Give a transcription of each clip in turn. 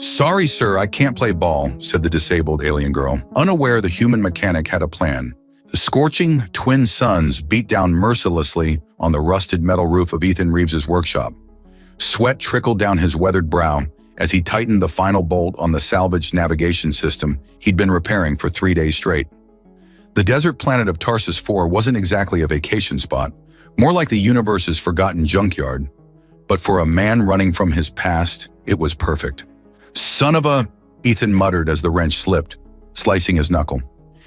"Sorry, sir, I can't play ball," said the disabled alien girl, unaware the human mechanic had a plan. The scorching twin suns beat down mercilessly on the rusted metal roof of Ethan Reeves's workshop. Sweat trickled down his weathered brow as he tightened the final bolt on the salvaged navigation system he'd been repairing for 3 days straight. The desert planet of Tarsus 4 wasn't exactly a vacation spot, more like the universe's forgotten junkyard. But for a man running from his past, it was perfect. "Son of a..." Ethan muttered as the wrench slipped, slicing his knuckle.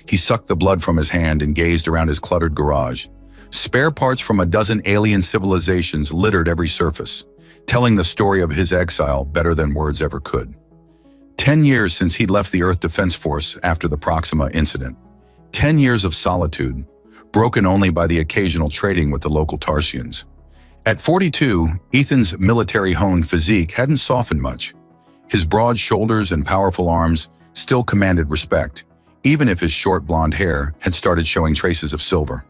He sucked the blood from his hand and gazed around his cluttered garage. Spare parts from a dozen alien civilizations littered every surface, telling the story of his exile better than words ever could. 10 years since he'd left the Earth Defense Force after the Proxima incident. 10 years of solitude, broken only by the occasional trading with the local Tarsians. At 42, Ethan's military-honed physique hadn't softened much. His broad shoulders and powerful arms still commanded respect, even if his short blonde hair had started showing traces of silver.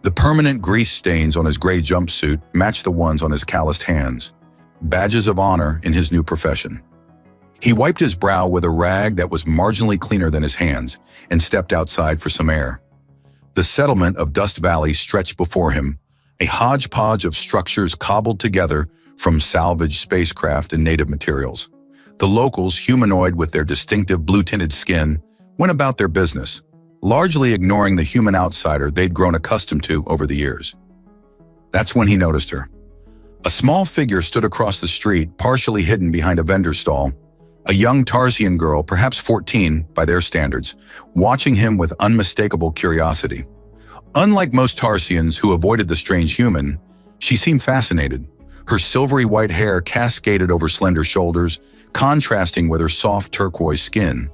The permanent grease stains on his gray jumpsuit matched the ones on his calloused hands, badges of honor in his new profession. He wiped his brow with a rag that was marginally cleaner than his hands and stepped outside for some air. The settlement of Dust Valley stretched before him, a hodgepodge of structures cobbled together from salvaged spacecraft and native materials. The locals, humanoid with their distinctive blue-tinted skin, went about their business, largely ignoring the human outsider they'd grown accustomed to over the years. That's when he noticed her. A small figure stood across the street, partially hidden behind a vendor stall. A young Tarsian girl, perhaps 14 by their standards, watching him with unmistakable curiosity. Unlike most Tarsians who avoided the strange human, she seemed fascinated. Her silvery white hair cascaded over slender shoulders, contrasting with her soft turquoise skin.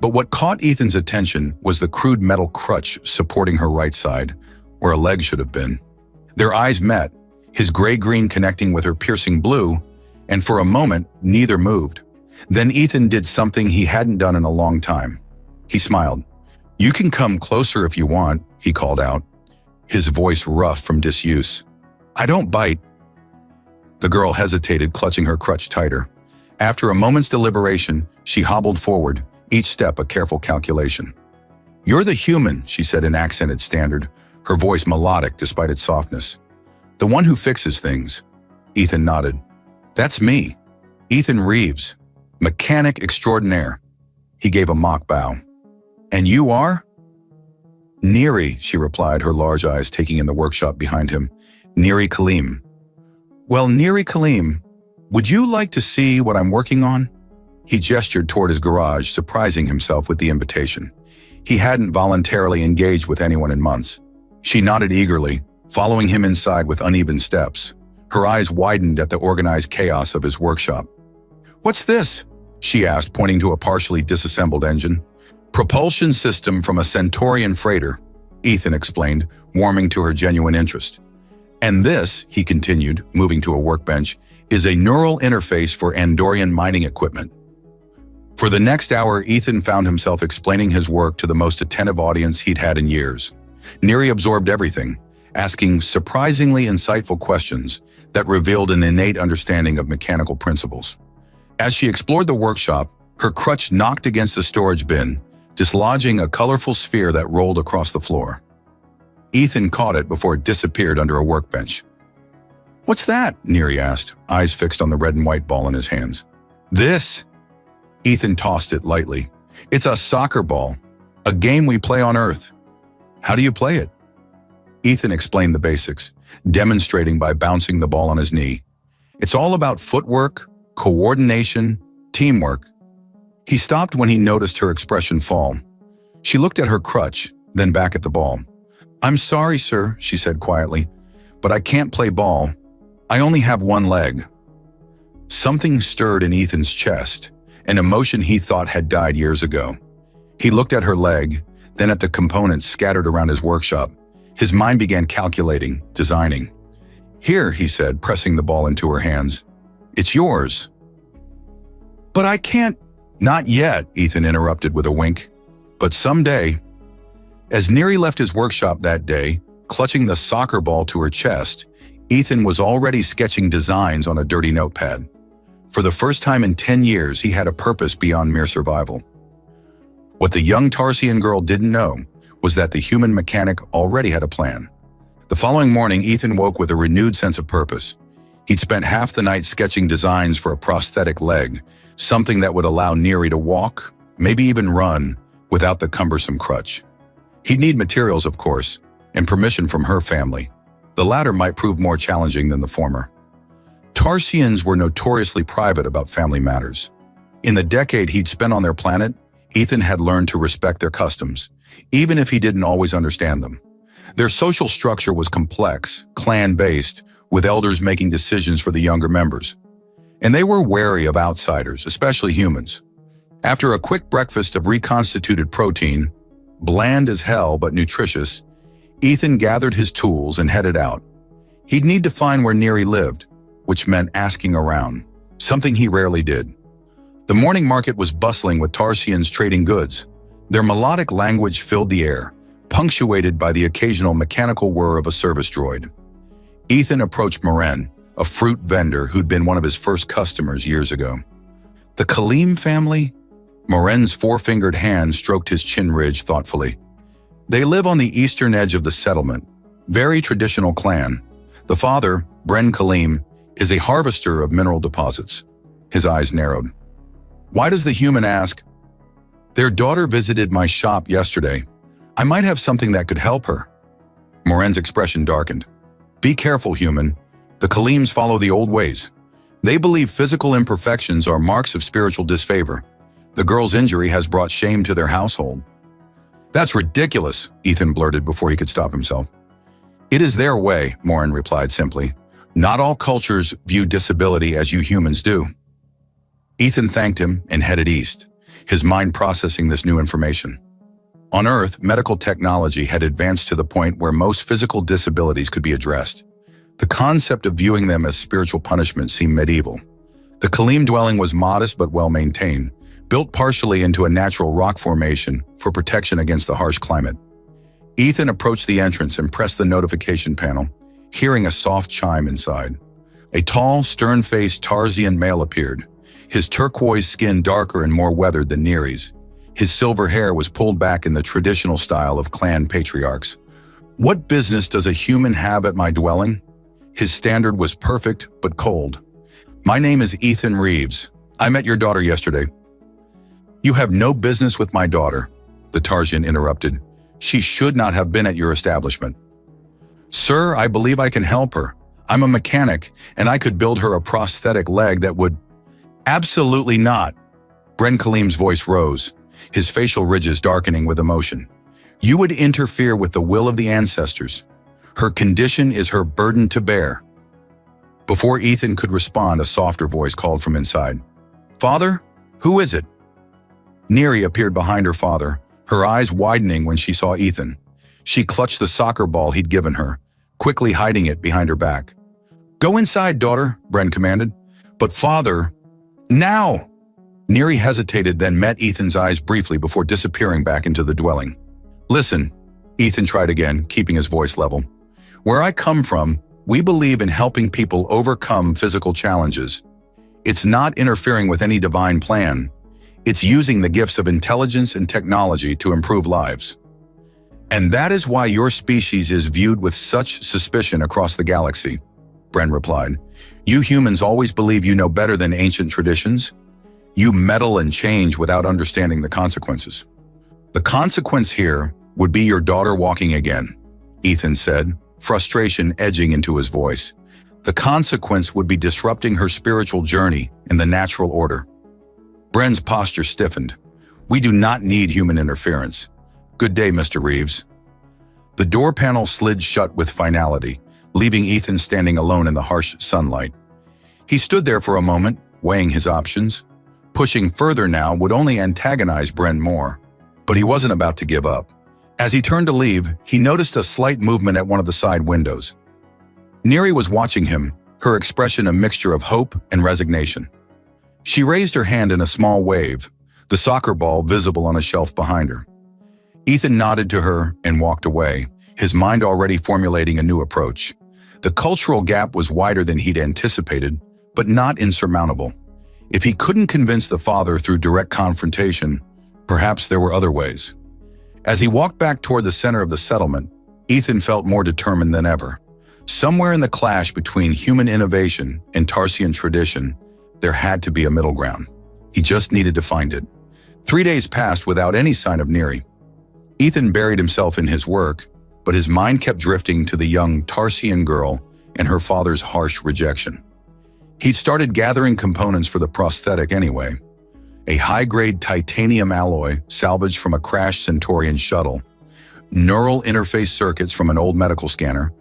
But what caught Ethan's attention was the crude metal crutch supporting her right side, where a leg should have been. Their eyes met, his gray-green connecting with her piercing blue, and for a moment, neither moved. Then Ethan did something he hadn't done in a long time. He smiled. "You can come closer if you want," he called out, his voice rough from disuse. "I don't bite." The girl hesitated, clutching her crutch tighter. After a moment's deliberation, she hobbled forward, each step a careful calculation. "You're the human," she said in accented standard, her voice melodic despite its softness. "The one who fixes things." Ethan nodded. "That's me, Ethan Reeves, mechanic extraordinaire." He gave a mock bow. "And you are?" "Neri," she replied, her large eyes taking in the workshop behind him. "Neri Kaleem." "Well, Neri Kaleem, would you like to see what I'm working on?" He gestured toward his garage, surprising himself with the invitation. He hadn't voluntarily engaged with anyone in months. She nodded eagerly, following him inside with uneven steps. Her eyes widened at the organized chaos of his workshop. "What's this?" she asked, pointing to a partially disassembled engine. "Propulsion system from a Centaurian freighter," Ethan explained, warming to her genuine interest. "And this," he continued, moving to a workbench, "is a neural interface for Andorian mining equipment." For the next hour, Ethan found himself explaining his work to the most attentive audience he'd had in years. Neri absorbed everything, asking surprisingly insightful questions that revealed an innate understanding of mechanical principles. As she explored the workshop, her crutch knocked against a storage bin, dislodging a colorful sphere that rolled across the floor. Ethan caught it before it disappeared under a workbench. "What's that?" Neri asked, eyes fixed on the red and white ball in his hands. "This?" Ethan tossed it lightly. "It's a soccer ball, a game we play on Earth." "How do you play it?" Ethan explained the basics, demonstrating by bouncing the ball on his knee. "It's all about footwork, coordination, teamwork." He stopped when he noticed her expression fall. She looked at her crutch, then back at the ball. "I'm sorry, sir," she said quietly, "but I can't play ball. I only have one leg." Something stirred in Ethan's chest, an emotion he thought had died years ago. He looked at her leg, then at the components scattered around his workshop. His mind began calculating, designing. "Here," he said, pressing the ball into her hands. "It's yours." "But I can't—" "Not yet," Ethan interrupted with a wink. "But someday." As Neri left his workshop that day, clutching the soccer ball to her chest, Ethan was already sketching designs on a dirty notepad. For the first time in 10 years, he had a purpose beyond mere survival. What the young Tarsian girl didn't know was that the human mechanic already had a plan. The following morning, Ethan woke with a renewed sense of purpose. He'd spent half the night sketching designs for a prosthetic leg, something that would allow Neri to walk, maybe even run, without the cumbersome crutch. He'd need materials, of course, and permission from her family. The latter might prove more challenging than the former. Tarsians were notoriously private about family matters. In the decade he'd spent on their planet, Ethan had learned to respect their customs, even if he didn't always understand them. Their social structure was complex, clan-based, with elders making decisions for the younger members. And they were wary of outsiders, especially humans. After a quick breakfast of reconstituted protein, bland as hell but nutritious, Ethan gathered his tools and headed out. He'd need to find where Neri lived, which meant asking around, something he rarely did. The morning market was bustling with Tarsians trading goods. Their melodic language filled the air, punctuated by the occasional mechanical whir of a service droid. Ethan approached Moren, a fruit vendor who'd been one of his first customers years ago. The Kaleem family? Moren's four-fingered hand stroked his chin ridge thoughtfully. They live on the eastern edge of the settlement, very traditional clan. The father, Bren Kaleem, is a harvester of mineral deposits. His eyes narrowed. Why does the human ask? Their daughter visited my shop yesterday. I might have something that could help her. Moren's expression darkened. Be careful, human. The Kaleems follow the old ways. They believe physical imperfections are marks of spiritual disfavor. The girl's injury has brought shame to their household. That's ridiculous, Ethan blurted before he could stop himself. It is their way, Moren replied simply. Not all cultures view disability as you humans do. Ethan thanked him and headed east, his mind processing this new information. On Earth, medical technology had advanced to the point where most physical disabilities could be addressed. The concept of viewing them as spiritual punishment seemed medieval. The Kaleem dwelling was modest but well-maintained, built partially into a natural rock formation for protection against the harsh climate. Ethan approached the entrance and pressed the notification panel, hearing a soft chime inside. A tall, stern-faced Tarsian male appeared, his turquoise skin darker and more weathered than Neri's. His silver hair was pulled back in the traditional style of clan patriarchs. What business does a human have at my dwelling? His standard was perfect but cold. My name is Ethan Reeves. I met your daughter yesterday. You have no business with my daughter, the Tarsian interrupted. She should not have been at your establishment. Sir, I believe I can help her. I'm a mechanic, and I could build her a prosthetic leg that would… Absolutely not. Bren Kaleem's voice rose, his facial ridges darkening with emotion. You would interfere with the will of the ancestors. Her condition is her burden to bear. Before Ethan could respond, a softer voice called from inside. Father, who is it? Neri appeared behind her father, her eyes widening when she saw Ethan. She clutched the soccer ball he'd given her, quickly hiding it behind her back. Go inside, daughter, Bren commanded. But father… Now! Neri hesitated, then met Ethan's eyes briefly before disappearing back into the dwelling. Listen, Ethan tried again, keeping his voice level. Where I come from, we believe in helping people overcome physical challenges. It's not interfering with any divine plan. It's using the gifts of intelligence and technology to improve lives. And that is why your species is viewed with such suspicion across the galaxy, Bren replied. You humans always believe you know better than ancient traditions. You meddle and change without understanding the consequences. The consequence here would be your daughter walking again, Ethan said, frustration edging into his voice. The consequence would be disrupting her spiritual journey in the natural order. Bren's posture stiffened. We do not need human interference. Good day, Mr. Reeves. The door panel slid shut with finality, leaving Ethan standing alone in the harsh sunlight. He stood there for a moment, weighing his options. Pushing further now would only antagonize Bren more, but he wasn't about to give up. As he turned to leave, he noticed a slight movement at one of the side windows. Neri was watching him, her expression a mixture of hope and resignation. She raised her hand in a small wave, the soccer ball visible on a shelf behind her. Ethan nodded to her and walked away, his mind already formulating a new approach. The cultural gap was wider than he'd anticipated, but not insurmountable. If he couldn't convince the father through direct confrontation, perhaps there were other ways. As he walked back toward the center of the settlement, Ethan felt more determined than ever. Somewhere in the clash between human innovation and Tarsian tradition, there had to be a middle ground. He just needed to find it. 3 days passed without any sign of Neri. Ethan buried himself in his work, but his mind kept drifting to the young Tarsian girl and her father's harsh rejection. He'd started gathering components for the prosthetic anyway. A high-grade titanium alloy salvaged from a crashed Centaurian shuttle, neural interface circuits from an old medical scanner,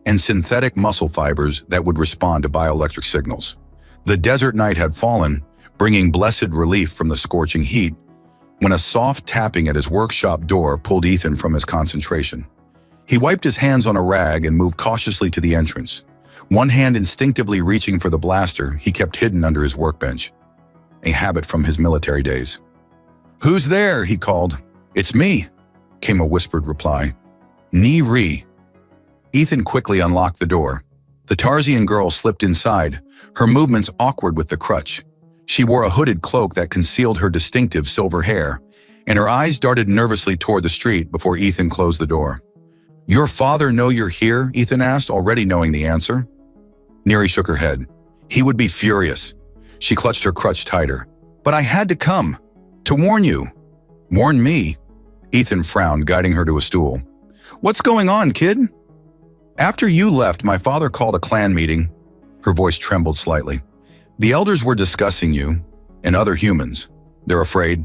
and synthetic muscle fibers that would respond to bioelectric signals. The desert night had fallen, bringing blessed relief from the scorching heat, when a soft tapping at his workshop door pulled Ethan from his concentration. He wiped his hands on a rag and moved cautiously to the entrance, one hand instinctively reaching for the blaster he kept hidden under his workbench, a habit from his military days. "Who's there?" he called. "It's me," came a whispered reply. "Neri." Ethan quickly unlocked the door. The Tarsian girl slipped inside, her movements awkward with the crutch. She wore a hooded cloak that concealed her distinctive silver hair, and her eyes darted nervously toward the street before Ethan closed the door. "Your father know you're here?" Ethan asked, already knowing the answer. Neri shook her head. "He would be furious." She clutched her crutch tighter. "But I had to come. To warn you." "Warn me?" Ethan frowned, guiding her to a stool. "What's going on, kid?" "After you left, my father called a clan meeting." Her voice trembled slightly. "The elders were discussing you and other humans. They're afraid."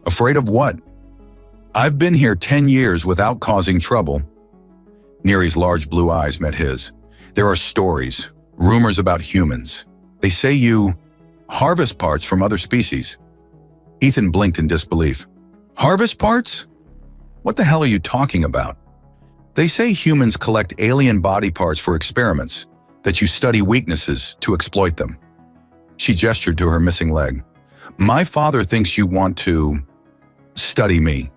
"Afraid of what?" "I've been here 10 years without causing trouble." Neri's large blue eyes met his. "There are stories, rumors about humans. They say you harvest parts from other species." Ethan blinked in disbelief. "Harvest parts? What the hell are you talking about?" "They say humans collect alien body parts for experiments, that you study weaknesses to exploit them." She gestured to her missing leg. "My father thinks you want to study me.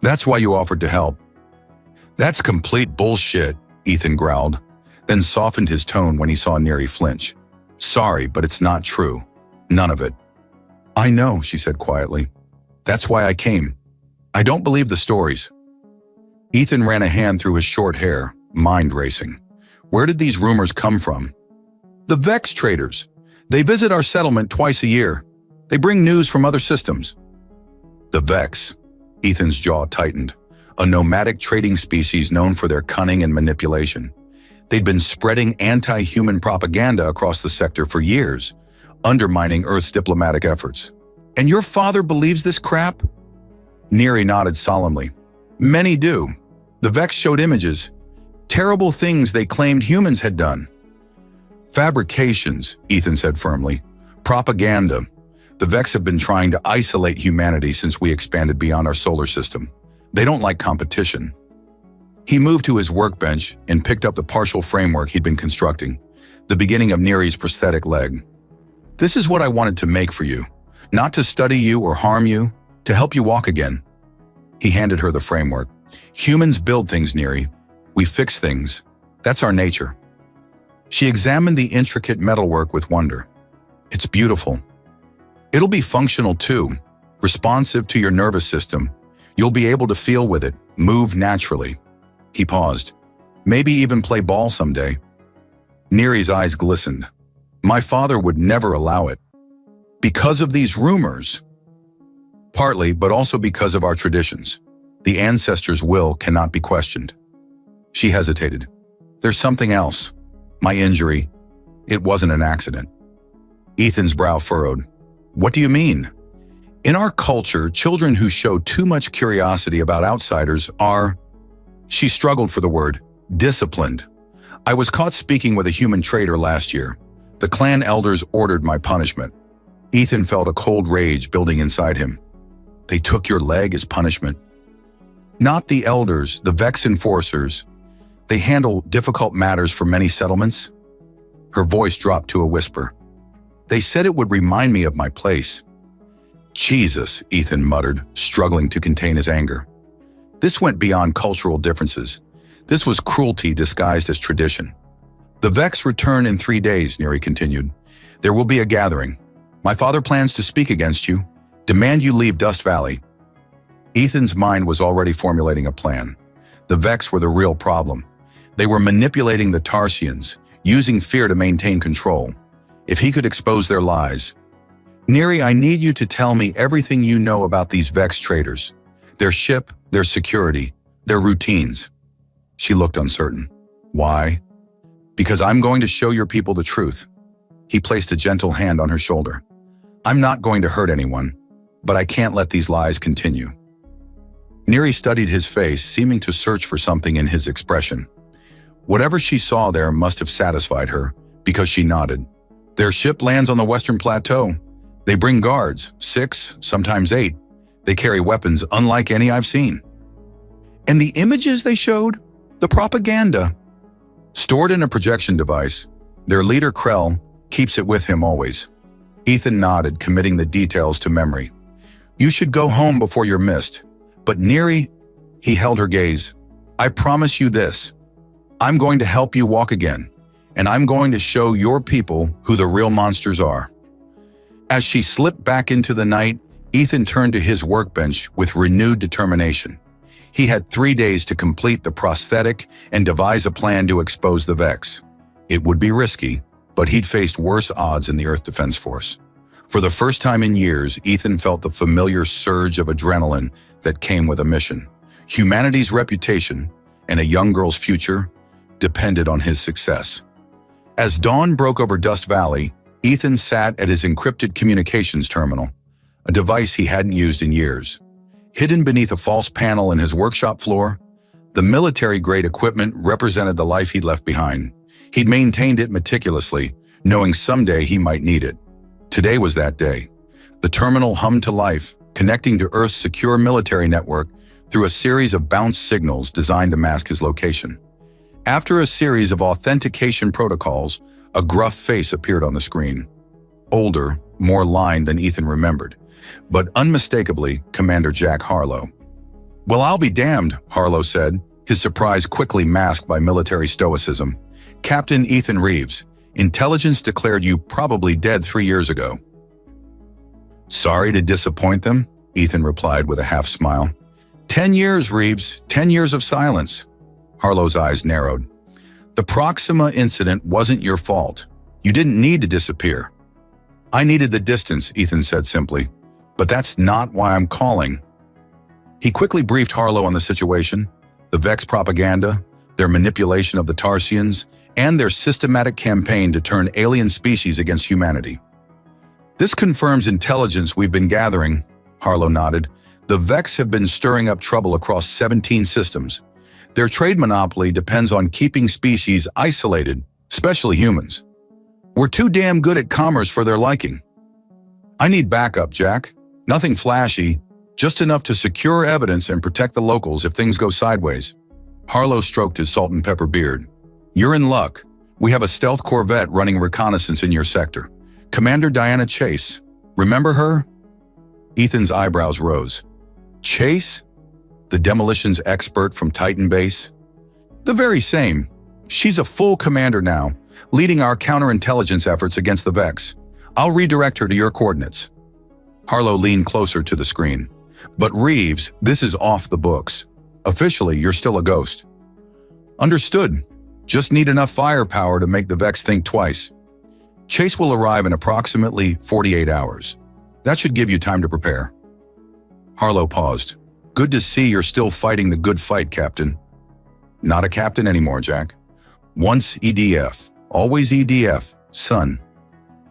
That's why you offered to help." "That's complete bullshit," Ethan growled, then softened his tone when he saw Neri flinch. "Sorry, but it's not true. None of it." "I know," she said quietly. "That's why I came. I don't believe the stories." Ethan ran a hand through his short hair, mind racing. Where did these rumors come from? "The Vex traders. They visit our settlement twice a year. They bring news from other systems." "The Vex." Ethan's jaw tightened. A nomadic trading species known for their cunning and manipulation. They'd been spreading anti-human propaganda across the sector for years, undermining Earth's diplomatic efforts. "And your father believes this crap?" Neri nodded solemnly. "Many do. The Vex showed images. Terrible things they claimed humans had done." "Fabrications," Ethan said firmly. "Propaganda. The Vex have been trying to isolate humanity since we expanded beyond our solar system. They don't like competition." He moved to his workbench and picked up the partial framework he'd been constructing, the beginning of Neri's prosthetic leg. "This is what I wanted to make for you. Not to study you or harm you, to help you walk again." He handed her the framework. "Humans build things, Neri. We fix things. That's our nature." She examined the intricate metalwork with wonder. "It's beautiful. It'll be functional too, responsive to your nervous system. You'll be able to feel with it, move naturally." He paused. "Maybe even play ball someday." Neri's eyes glistened. "My father would never allow it." "Because of these rumors?" "Partly, but also because of our traditions. The ancestors' will cannot be questioned." She hesitated. "There's something else. My injury. It wasn't an accident." Ethan's brow furrowed. "What do you mean?" "In our culture, children who show too much curiosity about outsiders are," she struggled for the word, "disciplined. I was caught speaking with a human trader last year. The clan elders ordered my punishment." Ethan felt a cold rage building inside him. "They took your leg as punishment?" "Not the elders, the Vex enforcers. They handle difficult matters for many settlements." Her voice dropped to a whisper. "They said it would remind me of my place." "Jesus," Ethan muttered, struggling to contain his anger. This went beyond cultural differences. This was cruelty disguised as tradition. "The Vex return in 3 days," Neri continued. There will be a gathering. My father plans to speak against you, demand you leave Dust Valley. Ethan's mind was already formulating a plan. The Vex were the real problem. They were manipulating the Tarsians, using fear to maintain control. If he could expose their lies. Neri, I need you to tell me everything you know about these Vex traders. Their ship, their security, their routines. She looked uncertain. Why? Because I'm going to show your people the truth. He placed a gentle hand on her shoulder. I'm not going to hurt anyone, but I can't let these lies continue. Neri studied his face, seeming to search for something in his expression. Whatever she saw there must have satisfied her, because she nodded. Their ship lands on the Western Plateau. They bring guards, 6, sometimes 8. They carry weapons unlike any I've seen. And the images they showed? The propaganda. Stored in a projection device, their leader Krell keeps it with him always. Ethan nodded, committing the details to memory. You should go home before you're missed. But Neri, he held her gaze. I promise you this. I'm going to help you walk again, and I'm going to show your people who the real monsters are. As she slipped back into the night, Ethan turned to his workbench with renewed determination. He had 3 days to complete the prosthetic and devise a plan to expose the Vex. It would be risky, but he'd faced worse odds in the Earth Defense Force. For the first time in years, Ethan felt the familiar surge of adrenaline that came with a mission. Humanity's reputation and a young girl's future depended on his success. As dawn broke over Dust Valley, Ethan sat at his encrypted communications terminal, a device he hadn't used in years. Hidden beneath a false panel in his workshop floor, the military-grade equipment represented the life he'd left behind. He'd maintained it meticulously, knowing someday he might need it. Today was that day. The terminal hummed to life, connecting to Earth's secure military network through a series of bounce signals designed to mask his location. After a series of authentication protocols, a gruff face appeared on the screen. Older, more lined than Ethan remembered, but unmistakably Commander Jack Harlow. Well, I'll be damned, Harlow said, his surprise quickly masked by military stoicism. Captain Ethan Reeves, intelligence declared you probably dead 3 years ago. Sorry to disappoint them, Ethan replied with a half smile. 10 years, Reeves, 10 years of silence. Harlow's eyes narrowed. The Proxima incident wasn't your fault. You didn't need to disappear. I needed the distance, Ethan said simply, but that's not why I'm calling. He quickly briefed Harlow on the situation, the Vex propaganda, their manipulation of the Tarsians, and their systematic campaign to turn alien species against humanity. This confirms intelligence we've been gathering, Harlow nodded. The Vex have been stirring up trouble across 17 systems. Their trade monopoly depends on keeping species isolated, especially humans. We're too damn good at commerce for their liking. I need backup, Jack. Nothing flashy, just enough to secure evidence and protect the locals if things go sideways. Harlow stroked his salt and pepper beard. You're in luck. We have a stealth corvette running reconnaissance in your sector. Commander Diana Chase. Remember her? Ethan's eyebrows rose. Chase? The demolitions expert from Titan Base? The very same. She's a full commander now, leading our counterintelligence efforts against the Vex. I'll redirect her to your coordinates. Harlow leaned closer to the screen. But Reeves, this is off the books. Officially, you're still a ghost. Understood. Just need enough firepower to make the Vex think twice. Chase will arrive in approximately 48 hours. That should give you time to prepare. Harlow paused. Good to see you're still fighting the good fight, Captain. Not a captain anymore, Jack. Once EDF, always EDF, son.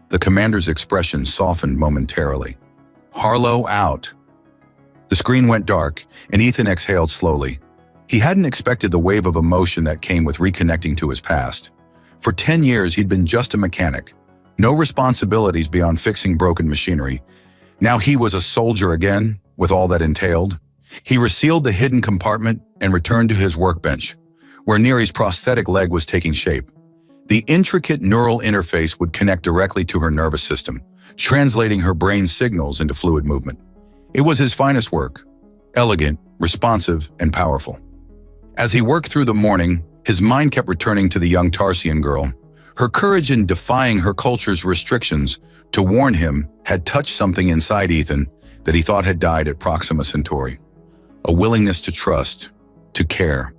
The commander's expression softened momentarily. Harlow out. The screen went dark, and Ethan exhaled slowly. He hadn't expected the wave of emotion that came with reconnecting to his past. For 10 years, he'd been just a mechanic. No responsibilities beyond fixing broken machinery. Now he was a soldier again, with all that entailed. He resealed the hidden compartment and returned to his workbench, where Neri's prosthetic leg was taking shape. The intricate neural interface would connect directly to her nervous system, translating her brain's signals into fluid movement. It was his finest work, elegant, responsive, and powerful. As he worked through the morning, his mind kept returning to the young Tarsian girl, Her courage in defying her culture's restrictions to warn him had touched something inside Ethan that he thought had died at Proxima Centauri. A willingness to trust, to care.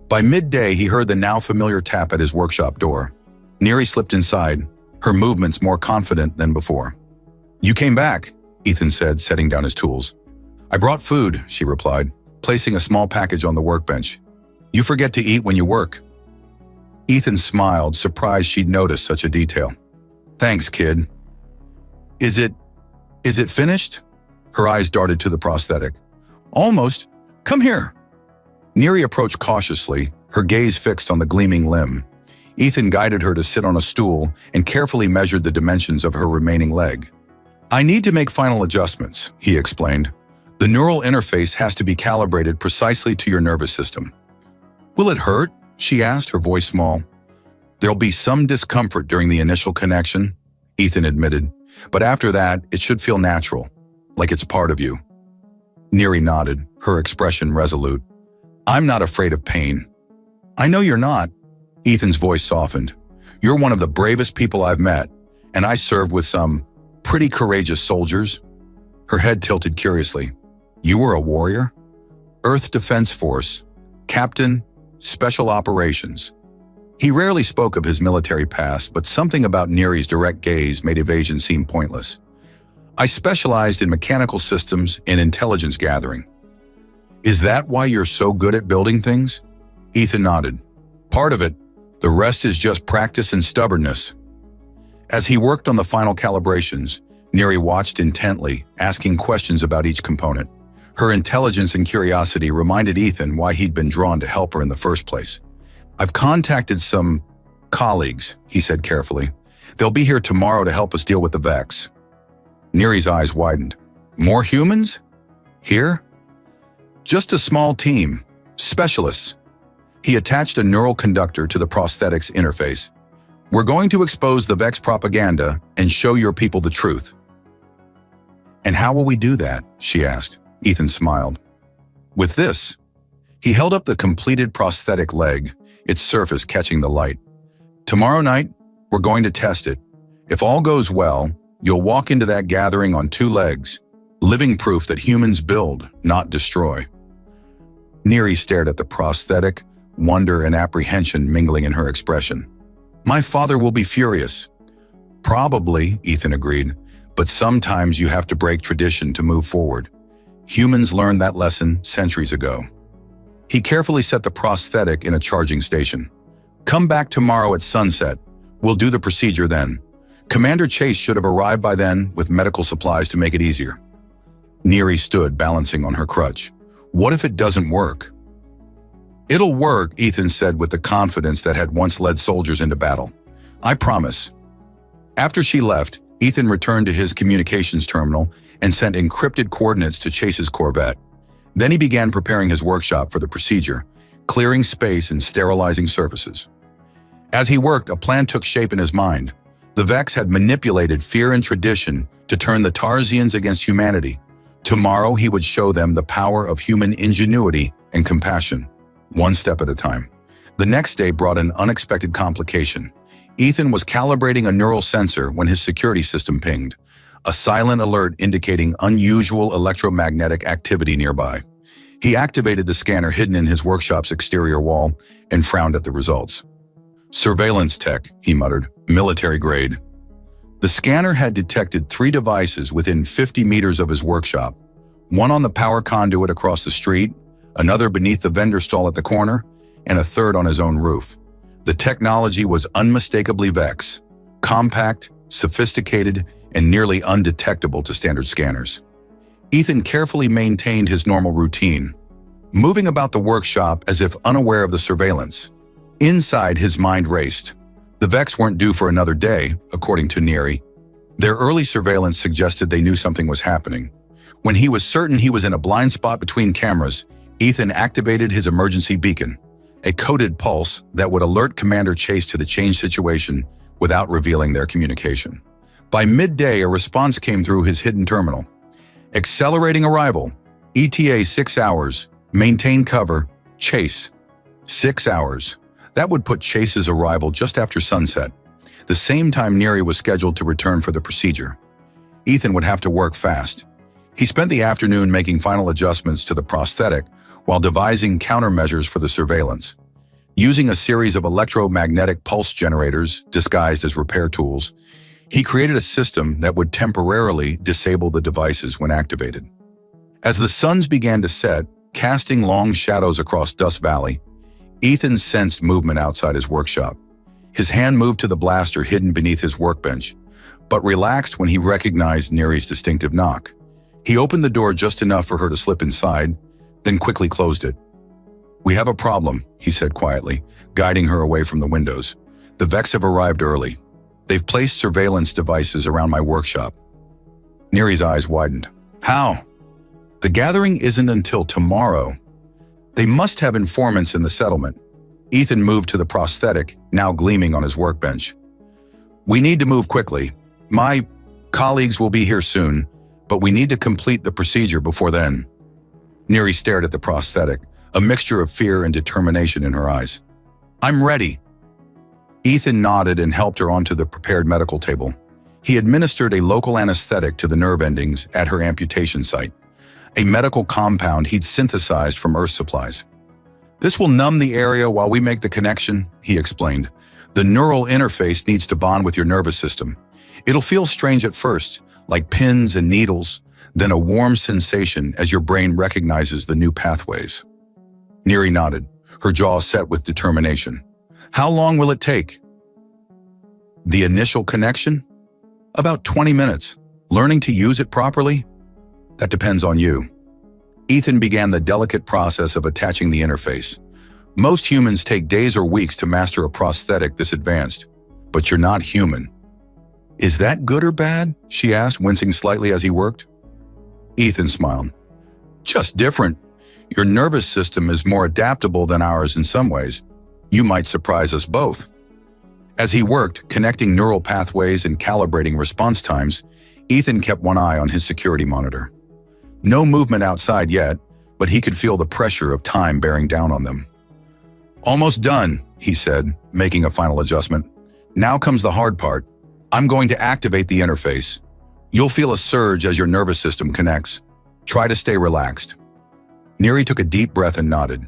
By midday, he heard the now familiar tap at his workshop door. Neri slipped inside, her movements more confident than before. "You came back," Ethan said, setting down his tools. "I brought food," she replied, placing a small package on the workbench. "You forget to eat when you work." Ethan smiled, surprised she'd noticed such a detail. "Thanks, kid." Is it finished?" Her eyes darted to the prosthetic. "Almost. Come here." Neri approached cautiously, her gaze fixed on the gleaming limb. Ethan guided her to sit on a stool and carefully measured the dimensions of her remaining leg. "I need to make final adjustments," he explained. "The neural interface has to be calibrated precisely to your nervous system." "Will it hurt?" she asked, her voice small. "There'll be some discomfort during the initial connection," Ethan admitted, "but after that, it should feel natural, like it's part of you." Neri nodded, her expression resolute. "I'm not afraid of pain." "I know you're not." Ethan's voice softened. "You're one of the bravest people I've met, and I served with some pretty courageous soldiers." Her head tilted curiously. "You were a warrior?" "Earth Defense Force, Captain, Special Operations." He rarely spoke of his military past, but something about Neri's direct gaze made evasion seem pointless. "I specialized in mechanical systems and intelligence gathering." "Is that why you're so good at building things?" Ethan nodded. "Part of it. The rest is just practice and stubbornness." As he worked on the final calibrations, Neri watched intently, asking questions about each component. Her intelligence and curiosity reminded Ethan why he'd been drawn to help her in the first place. "I've contacted some colleagues," he said carefully. "They'll be here tomorrow to help us deal with the Vex." Neri's eyes widened. "More humans? Here?" "Just a small team. Specialists." He attached a neural conductor to the prosthetic's interface. "We're going to expose the Vex propaganda and show your people the truth." "And how will we do that?" she asked. Ethan smiled. "With this." He held up the completed prosthetic leg, its surface catching the light. "Tomorrow night, we're going to test it. If all goes well, you'll walk into that gathering on 2 legs, living proof that humans build, not destroy." Neri stared at the prosthetic, wonder and apprehension mingling in her expression. "My father will be furious." "Probably," Ethan agreed, "but sometimes you have to break tradition to move forward. Humans learned that lesson centuries ago." He carefully set the prosthetic in a charging station. "Come back tomorrow at sunset. We'll do the procedure then. Commander Chase should have arrived by then with medical supplies to make it easier." Neri stood, balancing on her crutch. "What if it doesn't work?" "It'll work," Ethan said with the confidence that had once led soldiers into battle. "I promise." After she left, Ethan returned to his communications terminal and sent encrypted coordinates to Chase's Corvette. Then he began preparing his workshop for the procedure, clearing space and sterilizing surfaces. As he worked, a plan took shape in his mind. The Vex had manipulated fear and tradition to turn the Tarsians against humanity. Tomorrow he would show them the power of human ingenuity and compassion, one step at a time. The next day brought an unexpected complication. Ethan was calibrating a neural sensor when his security system pinged, a silent alert indicating unusual electromagnetic activity nearby. He activated the scanner hidden in his workshop's exterior wall and frowned at the results. "Surveillance tech," he muttered, "military grade." The scanner had detected 3 devices within 50 meters of his workshop, one on the power conduit across the street, another beneath the vendor stall at the corner, and a third on his own roof. The technology was unmistakably Vex, compact, sophisticated, and nearly undetectable to standard scanners. Ethan carefully maintained his normal routine, moving about the workshop as if unaware of the surveillance. Inside, his mind raced. The Vex weren't due for another day, according to Neri. Their early surveillance suggested they knew something was happening. When he was certain he was in a blind spot between cameras, Ethan activated his emergency beacon, a coded pulse that would alert Commander Chase to the changed situation without revealing their communication. By midday, a response came through his hidden terminal. "Accelerating arrival. ETA 6 hours. Maintain cover. Chase." 6 hours. That would put Chase's arrival just after sunset. the same time Neri was scheduled to return for the procedure. Ethan would have to work fast. He spent the afternoon making final adjustments to the prosthetic while devising countermeasures for the surveillance. Using a series of electromagnetic pulse generators disguised as repair tools, he created a system that would temporarily disable the devices when activated. As the suns began to set, casting long shadows across Dust Valley, Ethan sensed movement outside his workshop. His hand moved to the blaster hidden beneath his workbench, but relaxed when he recognized Neri's distinctive knock. He opened the door just enough for her to slip inside, then quickly closed it. "We have a problem," he said quietly, guiding her away from the windows. "The Vex have arrived early. They've placed surveillance devices around my workshop." Neri's eyes widened. "How?" "The gathering isn't until tomorrow. They must have informants in the settlement." Ethan moved to the prosthetic, now gleaming on his workbench. "We need to move quickly. My colleagues will be here soon, but we need to complete the procedure before then." Neri stared at the prosthetic, a mixture of fear and determination in her eyes. "I'm ready." Ethan nodded and helped her onto the prepared medical table. He administered a local anesthetic to the nerve endings at her amputation site, a medical compound he'd synthesized from Earth supplies. "This will numb the area while we make the connection," he explained. "The neural interface needs to bond with your nervous system. It'll feel strange at first, like pins and needles, then a warm sensation as your brain recognizes the new pathways." Neri nodded, her jaw set with determination. "How long will it take?" "The initial connection? About 20 minutes. Learning to use it properly? That depends on you." Ethan began the delicate process of attaching the interface. Most humans take days or weeks to master a prosthetic this advanced, but you're not human. "Is that good or bad?" she asked, wincing slightly as he worked. Ethan smiled. "Just different. Your nervous system is more adaptable than ours in some ways. You might surprise us both." As he worked, connecting neural pathways and calibrating response times, Ethan kept one eye on his security monitor. No movement outside yet, but he could feel the pressure of time bearing down on them. "Almost done," he said, making a final adjustment. "Now comes the hard part. I'm going to activate the interface. You'll feel a surge as your nervous system connects. Try to stay relaxed." Neri took a deep breath and nodded.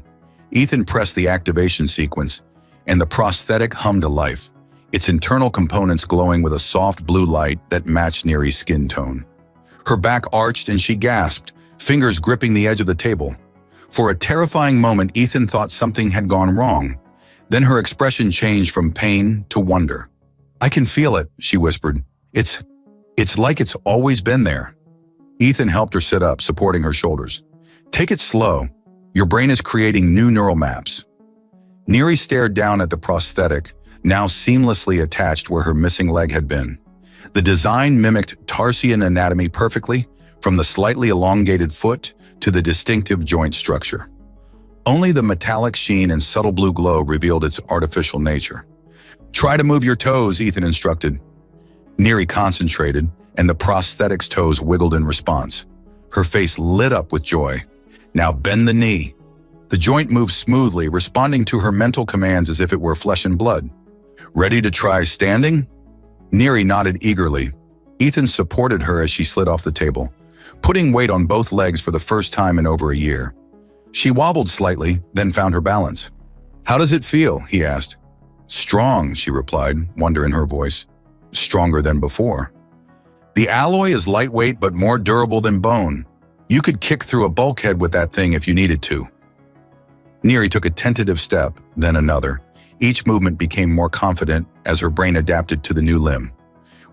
Ethan pressed the activation sequence, and the prosthetic hummed to life, its internal components glowing with a soft blue light that matched Neri's skin tone. Her back arched and she gasped, fingers gripping the edge of the table. For a terrifying moment, Ethan thought something had gone wrong. Then her expression changed from pain to wonder. "I can feel it," she whispered. It's like it's always been there." Ethan helped her sit up, supporting her shoulders. "Take it slow. Your brain is creating new neural maps." Neri stared down at the prosthetic, now seamlessly attached where her missing leg had been. The design mimicked Tarsian anatomy perfectly, from the slightly elongated foot to the distinctive joint structure. Only the metallic sheen and subtle blue glow revealed its artificial nature. "Try to move your toes," Ethan instructed. Neri concentrated, and the prosthetic's toes wiggled in response. Her face lit up with joy. "Now bend the knee." The joint moved smoothly, responding to her mental commands as if it were flesh and blood. "Ready to try standing?" Neri nodded eagerly. Ethan supported her as she slid off the table, putting weight on both legs for the first time in over a year. She wobbled slightly, then found her balance. "How does it feel?" he asked. "Strong," she replied, wonder in her voice. "Stronger than before." "The alloy is lightweight but more durable than bone. You could kick through a bulkhead with that thing if you needed to." Neri took a tentative step, then another. Each movement became more confident as her brain adapted to the new limb.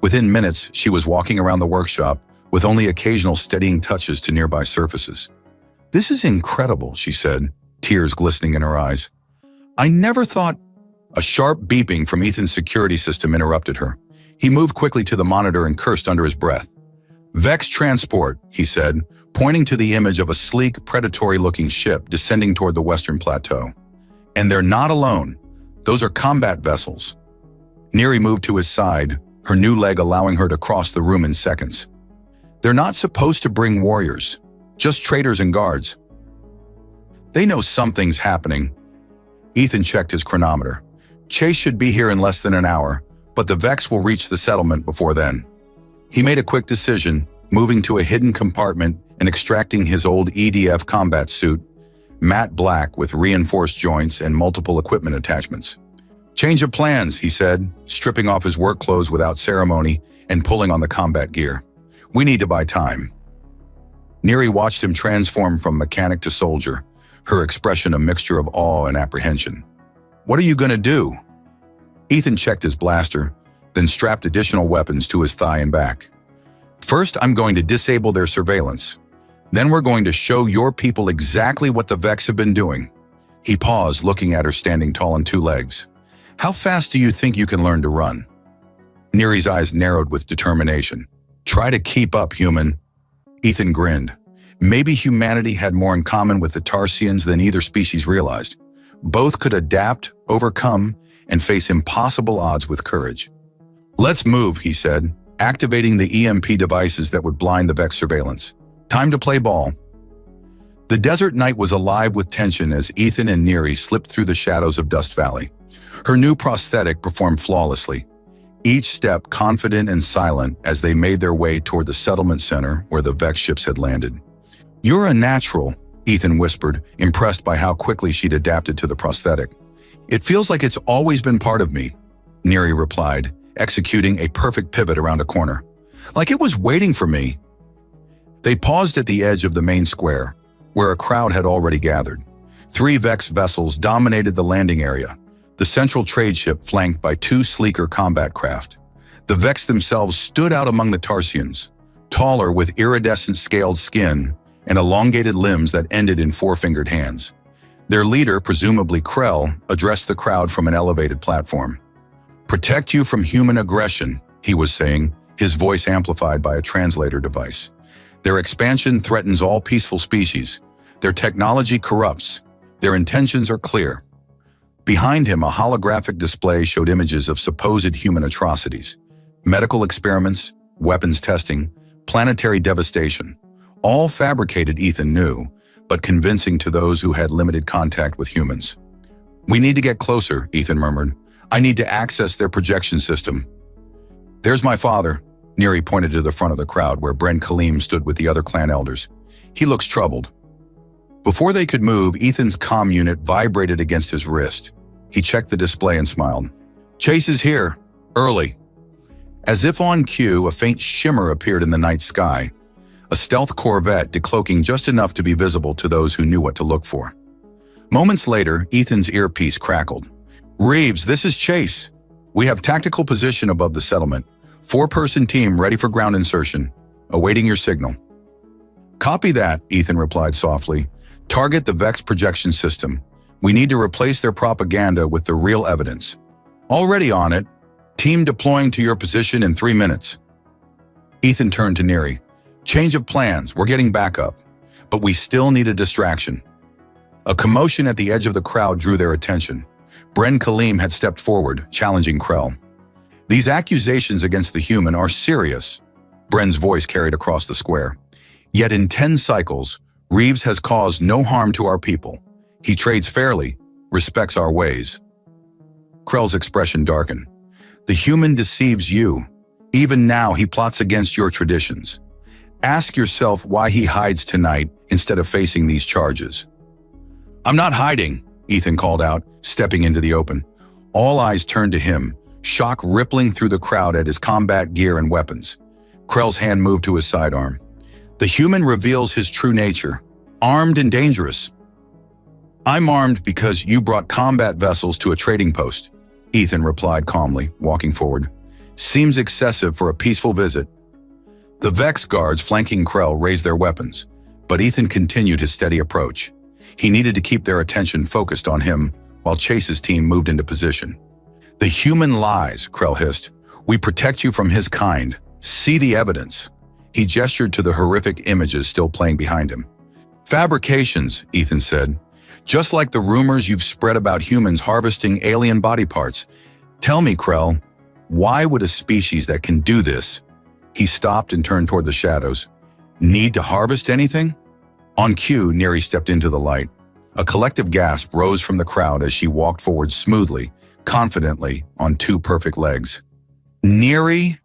Within minutes, she was walking around the workshop, with only occasional steadying touches to nearby surfaces. "This is incredible," she said, tears glistening in her eyes. "I never thought—" A sharp beeping from Ethan's security system interrupted her. He moved quickly to the monitor and cursed under his breath. "Vex transport," he said, pointing to the image of a sleek, predatory-looking ship descending toward the western plateau. "And they're not alone. Those are combat vessels." Neri moved to his side, her new leg allowing her to cross the room in seconds. "They're not supposed to bring warriors, just traders and guards." "They know something's happening." Ethan checked his chronometer. "Chase should be here in less than an hour. but the Vex will reach the settlement before then. He made a quick decision, moving to a hidden compartment and extracting his old EDF combat suit, matte black with reinforced joints and multiple equipment attachments. "Change of plans," he said, stripping off his work clothes without ceremony and pulling on the combat gear. "We need to buy time." Neri watched him transform from mechanic to soldier, her expression a mixture of awe and apprehension. "What are you going to do?" Ethan checked his blaster, then strapped additional weapons to his thigh and back. "First, I'm going to disable their surveillance. Then we're going to show your people exactly what the Vex have been doing." He paused, looking at her standing tall on two legs. "How fast do you think you can learn to run?" Neri's eyes narrowed with determination. "Try to keep up, human." Ethan grinned. Maybe humanity had more in common with the Tarsians than either species realized. Both could adapt, overcome, and face impossible odds with courage. "Let's move," he said, activating the EMP devices that would blind the Vex surveillance. "Time to play ball." The desert night was alive with tension as Ethan and Neri slipped through the shadows of Dust Valley. Her new prosthetic performed flawlessly, each step confident and silent as they made their way toward the settlement center where the Vex ships had landed. "You're a natural," Ethan whispered, impressed by how quickly she'd adapted to the prosthetic. "It feels like it's always been part of me," Neri replied, executing a perfect pivot around a corner. "Like it was waiting for me." They paused at the edge of the main square, where a crowd had already gathered. 3 Vex vessels dominated the landing area, the central trade ship flanked by 2 sleeker combat craft. The Vex themselves stood out among the Tarsians, taller with iridescent scaled skin and elongated limbs that ended in 4-fingered hands. Their leader, presumably Krell, addressed the crowd from an elevated platform. "Protect you from human aggression," he was saying, his voice amplified by a translator device. "Their expansion threatens all peaceful species. Their technology corrupts. Their intentions are clear." Behind him, a holographic display showed images of supposed human atrocities. Medical experiments, weapons testing, planetary devastation. All fabricated, Ethan knew, but convincing to those who had limited contact with humans. "We need to get closer," Ethan murmured. "I need to access their projection system." "There's my father," Neri pointed to the front of the crowd where Bren Kaleem stood with the other clan elders. "He looks troubled." Before they could move, Ethan's comm unit vibrated against his wrist. He checked the display and smiled. "Chase is here, early." As if on cue, a faint shimmer appeared in the night sky, a stealth corvette decloaking just enough to be visible to those who knew what to look for. Moments later, Ethan's earpiece crackled. "Reeves, this is Chase. We have tactical position above the settlement. 4-person team ready for ground insertion. Awaiting your signal." "Copy that," Ethan replied softly. "Target the Vex projection system. We need to replace their propaganda with the real evidence." "Already on it. Team deploying to your position in 3 minutes." Ethan turned to Neri. "Change of plans. We're getting backup. But we still need a distraction." A commotion at the edge of the crowd drew their attention. Bren Kaleem had stepped forward, challenging Krell. "These accusations against the human are serious," Bren's voice carried across the square. "Yet in 10 cycles, Reeves has caused no harm to our people. He trades fairly, respects our ways." Krell's expression darkened. "The human deceives you. Even now, he plots against your traditions. Ask yourself why he hides tonight instead of facing these charges." "I'm not hiding," Ethan called out, stepping into the open. All eyes turned to him, shock rippling through the crowd at his combat gear and weapons. Krell's hand moved to his sidearm. "The human reveals his true nature, armed and dangerous." "I'm armed because you brought combat vessels to a trading post," Ethan replied calmly, walking forward. "Seems excessive for a peaceful visit." The Vex guards flanking Krell raised their weapons, but Ethan continued his steady approach. He needed to keep their attention focused on him while Chase's team moved into position. "The human lies," Krell hissed. "We protect you from his kind. See the evidence." He gestured to the horrific images still playing behind him. "Fabrications," Ethan said. "Just like the rumors you've spread about humans harvesting alien body parts. Tell me, Krell, why would a species that can do this?" He stopped and turned toward the shadows. "Need to harvest anything?" On cue, Neri stepped into the light. A collective gasp rose from the crowd as she walked forward smoothly, confidently, on 2 perfect legs. Neri?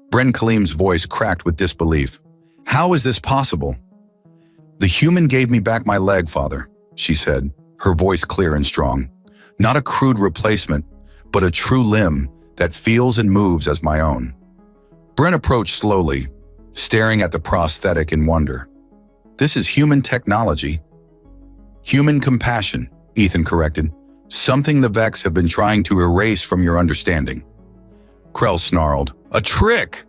Bren Kalim's voice cracked with disbelief. How is this possible? The human gave me back my leg, Father, she said, her voice clear and strong. Not a crude replacement, but a true limb that feels and moves as my own. Bren approached slowly, staring at the prosthetic in wonder. This is human technology. Human compassion, Ethan corrected. Something the Vex have been trying to erase from your understanding. Krell snarled. A trick!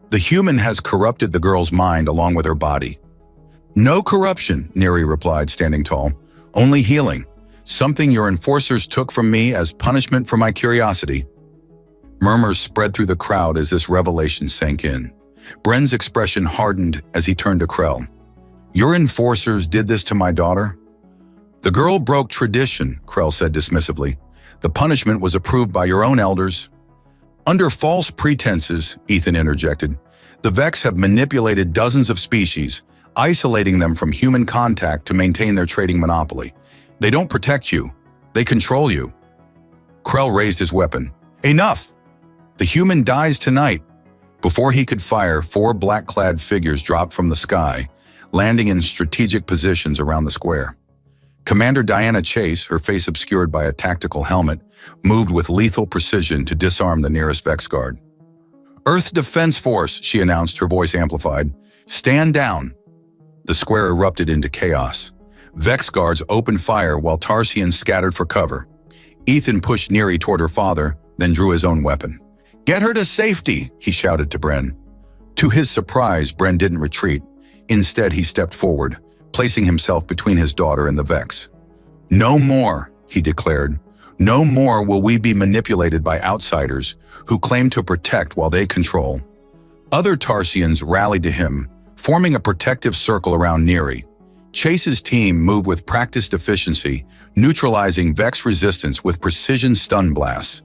The human has corrupted the girl's mind along with her body. No corruption, Neri replied, standing tall. Only healing. Something your enforcers took from me as punishment for my curiosity. Murmurs spread through the crowd as this revelation sank in. Bren's expression hardened as he turned to Krell. Your enforcers did this to my daughter? The girl broke tradition, Krell said dismissively. The punishment was approved by your own elders. Under false pretenses, Ethan interjected, the Vex have manipulated dozens of species, isolating them from human contact to maintain their trading monopoly. They don't protect you. They control you. Krell raised his weapon. Enough! The human dies tonight. Before he could fire, 4 black-clad figures dropped from the sky, landing in strategic positions around the square. Commander Diana Chase, her face obscured by a tactical helmet, moved with lethal precision to disarm the nearest Vex guard. Earth Defense Force, she announced, her voice amplified. Stand down. The square erupted into chaos. Vex guards opened fire while Tarsians scattered for cover. Ethan pushed Neri toward her father, then drew his own weapon. Get her to safety, he shouted to Bren. To his surprise, Bren didn't retreat. Instead, he stepped forward, placing himself between his daughter and the Vex. No more, he declared. No more will we be manipulated by outsiders who claim to protect while they control. Other Tarsians rallied to him, forming a protective circle around Neri. Chase's team moved with practiced efficiency, neutralizing Vex resistance with precision stun blasts.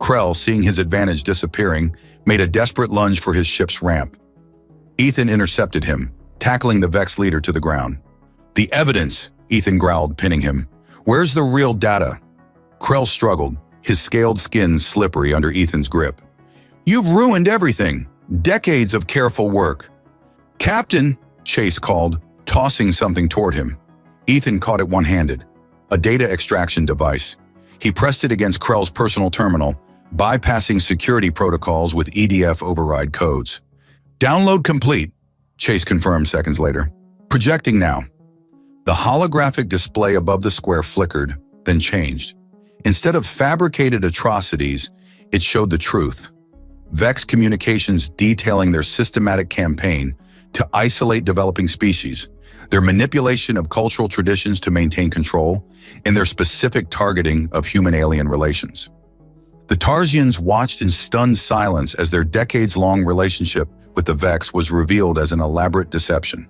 Krell, seeing his advantage disappearing, made a desperate lunge for his ship's ramp. Ethan intercepted him, tackling the Vex leader to the ground. The evidence, Ethan growled, pinning him. Where's the real data? Krell struggled, his scaled skin slippery under Ethan's grip. You've ruined everything. Decades of careful work. Captain, Chase called, tossing something toward him. Ethan caught it one-handed, a data extraction device. He pressed it against Krell's personal terminal, bypassing security protocols with EDF override codes. Download complete, Chase confirmed seconds later. Projecting now. The holographic display above the square flickered, then changed. Instead of fabricated atrocities, it showed the truth. Vex communications detailing their systematic campaign to isolate developing species, their manipulation of cultural traditions to maintain control, and their specific targeting of human-alien relations. The Tarsians watched in stunned silence as their decades-long relationship with the Vex was revealed as an elaborate deception.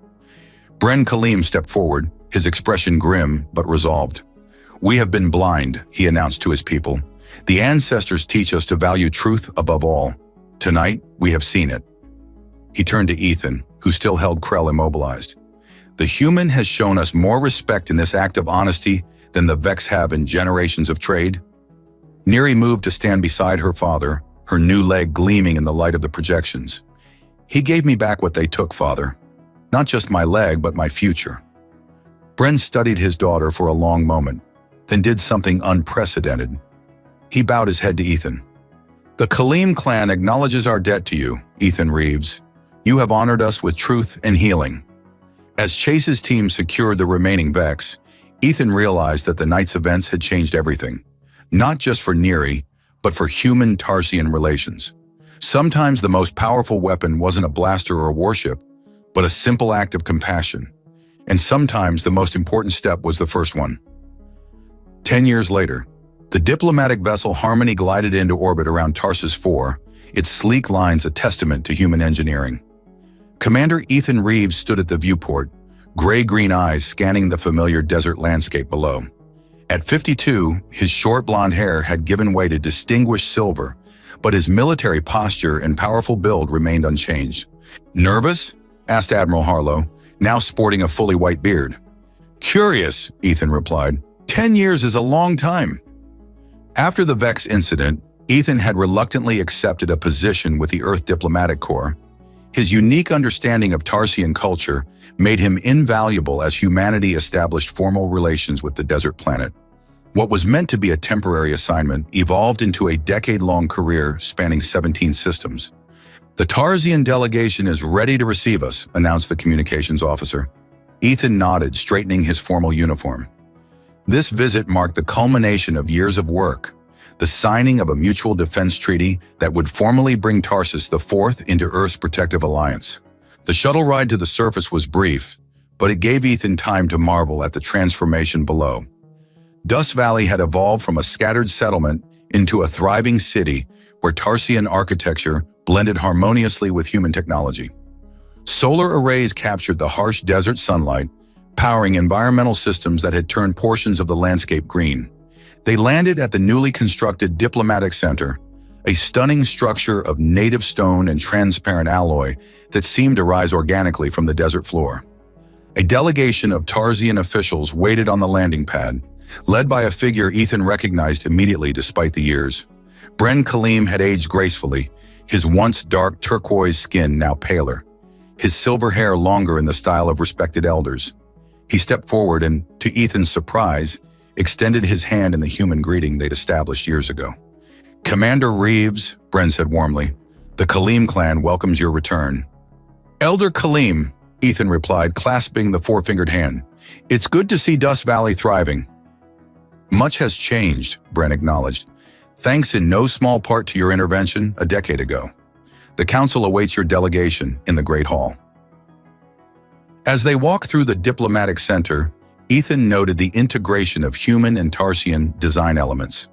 Bren Kalim stepped forward, his expression grim but resolved. We have been blind, he announced to his people. The ancestors teach us to value truth above all. Tonight, we have seen it. He turned to Ethan, who still held Krell immobilized. The human has shown us more respect in this act of honesty than the Vex have in generations of trade. Neri moved to stand beside her father, her new leg gleaming in the light of the projections. He gave me back what they took, Father. Not just my leg, but my future. Bren studied his daughter for a long moment, then did something unprecedented. He bowed his head to Ethan. The Kalim clan acknowledges our debt to you, Ethan Reeves. You have honored us with truth and healing. As Chase's team secured the remaining Vex, Ethan realized that the night's events had changed everything. Not just for Neri, but for human-Tarsian relations. Sometimes the most powerful weapon wasn't a blaster or a warship, but a simple act of compassion. And sometimes the most important step was the first one. 10 years later, the diplomatic vessel Harmony glided into orbit around Tarsus 4, its sleek lines a testament to human engineering. Commander Ethan Reeves stood at the viewport, gray-green eyes scanning the familiar desert landscape below. At 52, his short blonde hair had given way to distinguished silver, but his military posture and powerful build remained unchanged. Nervous? Asked Admiral Harlow, now sporting a fully white beard. Curious, Ethan replied. 10 years is a long time. After the Vex incident, Ethan had reluctantly accepted a position with the Earth Diplomatic Corps. His unique understanding of Tarsian culture made him invaluable as humanity established formal relations with the desert planet. What was meant to be a temporary assignment evolved into a decade-long career spanning 17 systems. "The Tarsian delegation is ready to receive us," announced the communications officer. Ethan nodded, straightening his formal uniform. This visit marked the culmination of years of work, the signing of a mutual defense treaty that would formally bring Tarsus IV into Earth's protective alliance. The shuttle ride to the surface was brief, but it gave Ethan time to marvel at the transformation below. Dust Valley had evolved from a scattered settlement into a thriving city where Tarsian architecture blended harmoniously with human technology. Solar arrays captured the harsh desert sunlight, powering environmental systems that had turned portions of the landscape green. They landed at the newly constructed Diplomatic Center, a stunning structure of native stone and transparent alloy that seemed to rise organically from the desert floor. A delegation of Tarsian officials waited on the landing pad, led by a figure Ethan recognized immediately despite the years. Bren Kaleem had aged gracefully, his once dark turquoise skin now paler, his silver hair longer in the style of respected elders. He stepped forward and, to Ethan's surprise, extended his hand in the human greeting they'd established years ago. "Commander Reeves," Bren said warmly, "the Kaleem clan welcomes your return." "Elder Kaleem," Ethan replied, clasping the four-fingered hand. "It's good to see Dust Valley thriving." "Much has changed," Bren acknowledged, "thanks in no small part to your intervention a decade ago. The Council awaits your delegation in the Great Hall." As they walked through the Diplomatic Center, Ethan noted the integration of human and Tarsian design elements.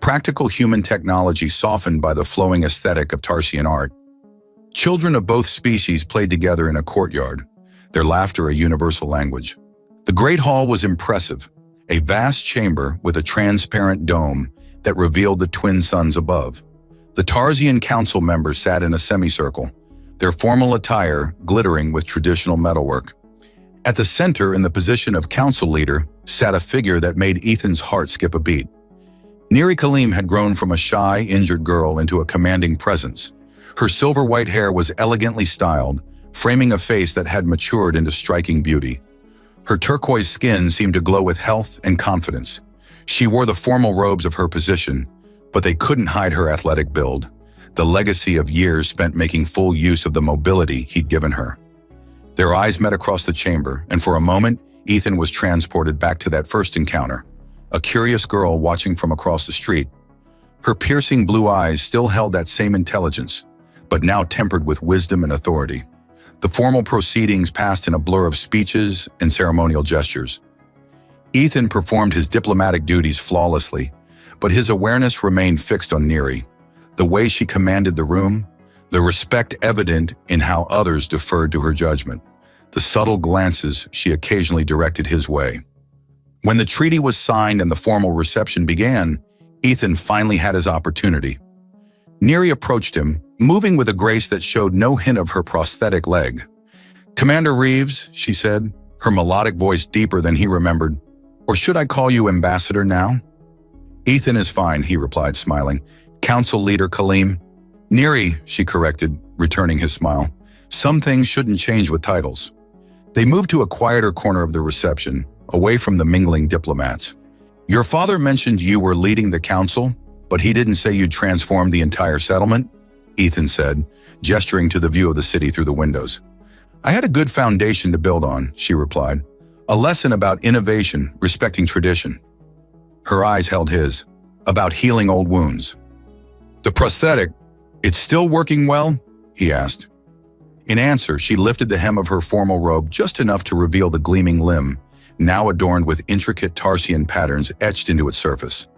Practical human technology softened by the flowing aesthetic of Tarsian art. Children of both species played together in a courtyard, their laughter a universal language. The Great Hall was impressive, a vast chamber with a transparent dome that revealed the twin suns above. The Tarsian council members sat in a semicircle, their formal attire glittering with traditional metalwork. At the center, in the position of council leader, sat a figure that made Ethan's heart skip a beat. Neri Kaleem had grown from a shy, injured girl into a commanding presence. Her silver white hair was elegantly styled, framing a face that had matured into striking beauty. Her turquoise skin seemed to glow with health and confidence. She wore the formal robes of her position, but they couldn't hide her athletic build, the legacy of years spent making full use of the mobility he'd given her. Their eyes met across the chamber, and for a moment, Ethan was transported back to that first encounter, a curious girl watching from across the street. Her piercing blue eyes still held that same intelligence, but now tempered with wisdom and authority. The formal proceedings passed in a blur of speeches and ceremonial gestures. Ethan performed his diplomatic duties flawlessly, but his awareness remained fixed on Neri, the way she commanded the room, the respect evident in how others deferred to her judgment, the subtle glances she occasionally directed his way. When the treaty was signed and the formal reception began, Ethan finally had his opportunity. Neri approached him, moving with a grace that showed no hint of her prosthetic leg. "Commander Reeves," she said, her melodic voice deeper than he remembered. "Or should I call you Ambassador now?" "Ethan is fine," he replied, smiling. "Council Leader Kaleem." "Neri," she corrected, returning his smile. "Some things shouldn't change with titles." They moved to a quieter corner of the reception, away from the mingling diplomats. "Your father mentioned you were leading the council, but he didn't say you'd transformed the entire settlement," Ethan said, gesturing to the view of the city through the windows. "I had a good foundation to build on," she replied. "A lesson about innovation, respecting tradition." Her eyes held his, about healing old wounds. "The prosthetic, it's still working well?" he asked. In answer, she lifted the hem of her formal robe just enough to reveal the gleaming limb, now adorned with intricate Tarsian patterns etched into its surface.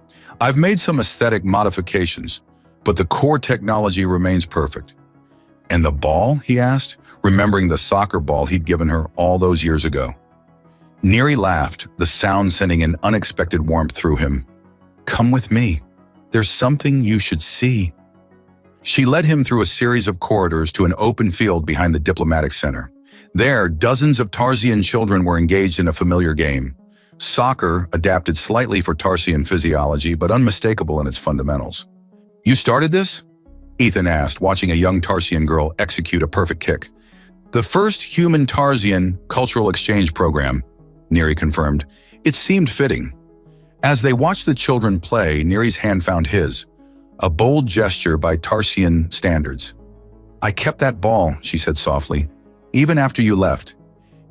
"I've made some aesthetic modifications, but the core technology remains perfect." "And the ball?" he asked, remembering the soccer ball he'd given her all those years ago. Neri laughed, the sound sending an unexpected warmth through him. "Come with me. There's something you should see." She led him through a series of corridors to an open field behind the Diplomatic Center. There, dozens of Tarsian children were engaged in a familiar game. Soccer, adapted slightly for Tarsian physiology, but unmistakable in its fundamentals. You started this? Ethan asked, watching a young Tarsian girl execute a perfect kick. The first human Tarsian cultural exchange program, Neri confirmed. It seemed fitting. As they watched the children play, Neri's hand found his, a bold gesture by Tarsian standards. I kept that ball, she said softly, even after you left.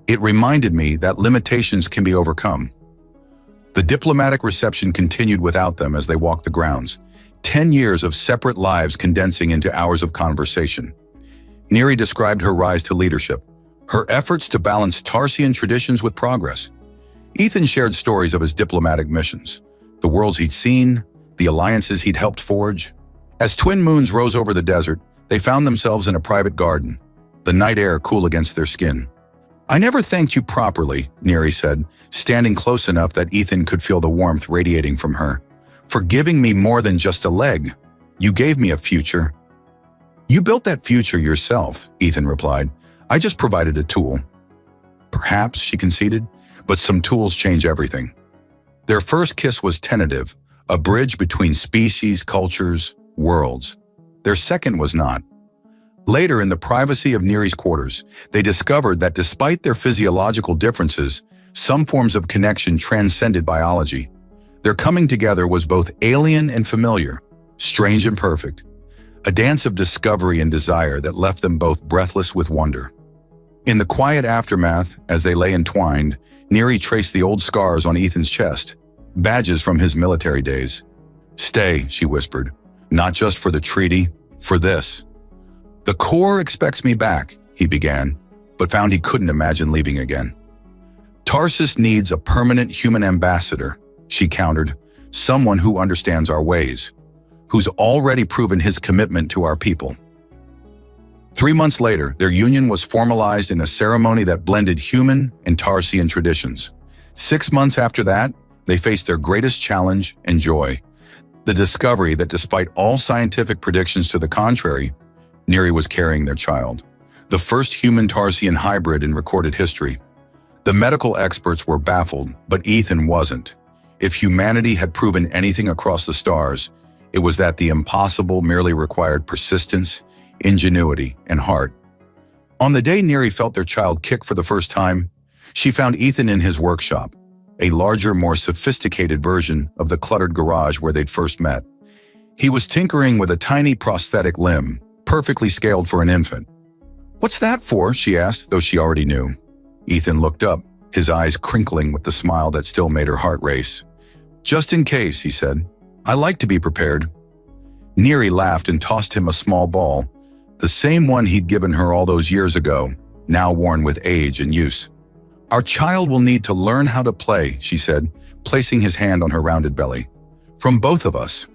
It reminded me that limitations can be overcome. The diplomatic reception continued without them as they walked the grounds, 10 years of separate lives condensing into hours of conversation. Neri described her rise to leadership, her efforts to balance Tarsian traditions with progress. Ethan shared stories of his diplomatic missions, the worlds he'd seen, the alliances he'd helped forge. As twin moons rose over the desert, they found themselves in a private garden, the night air cool against their skin. I never thanked you properly, Neri said, standing close enough that Ethan could feel the warmth radiating from her. For giving me more than just a leg. You gave me a future. You built that future yourself, Ethan replied. I just provided a tool. Perhaps, she conceded, but some tools change everything. Their first kiss was tentative, a bridge between species, cultures, worlds. Their second was not. Later, in the privacy of Neri's quarters, they discovered that despite their physiological differences, some forms of connection transcended biology. Their coming together was both alien and familiar, strange and perfect, a dance of discovery and desire that left them both breathless with wonder. In the quiet aftermath, as they lay entwined, Neri traced the old scars on Ethan's chest, badges from his military days. Stay, she whispered, not just for the treaty, for this. The Corps expects me back, he began, but found he couldn't imagine leaving again. Tarsus needs a permanent human ambassador, she countered, someone who understands our ways, who's already proven his commitment to our people. 3 months later, their union was formalized in a ceremony that blended human and Tarsian traditions. 6 months after that, they faced their greatest challenge and joy, the discovery that despite all scientific predictions to the contrary, Neri was carrying their child, the first human Tarsian hybrid in recorded history. The medical experts were baffled, but Ethan wasn't. If humanity had proven anything across the stars, it was that the impossible merely required persistence, ingenuity, and heart. On the day Neri felt their child kick for the first time, she found Ethan in his workshop, a larger, more sophisticated version of the cluttered garage where they'd first met. He was tinkering with a tiny prosthetic limb, perfectly scaled for an infant. What's that for? She asked, though she already knew. Ethan looked up, his eyes crinkling with the smile that still made her heart race. Just in case, he said. I like to be prepared. Neri laughed and tossed him a small ball, the same one he'd given her all those years ago, now worn with age and use. Our child will need to learn how to play, she said, placing his hand on her rounded belly. From both of us.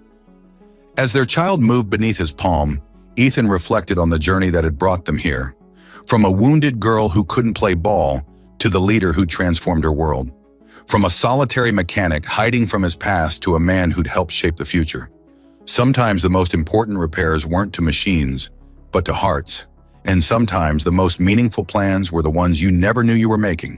As their child moved beneath his palm, Ethan reflected on the journey that had brought them here. From a wounded girl who couldn't play ball to the leader who transformed her world. From a solitary mechanic hiding from his past to a man who'd helped shape the future. Sometimes the most important repairs weren't to machines, but to hearts. And sometimes the most meaningful plans were the ones you never knew you were making.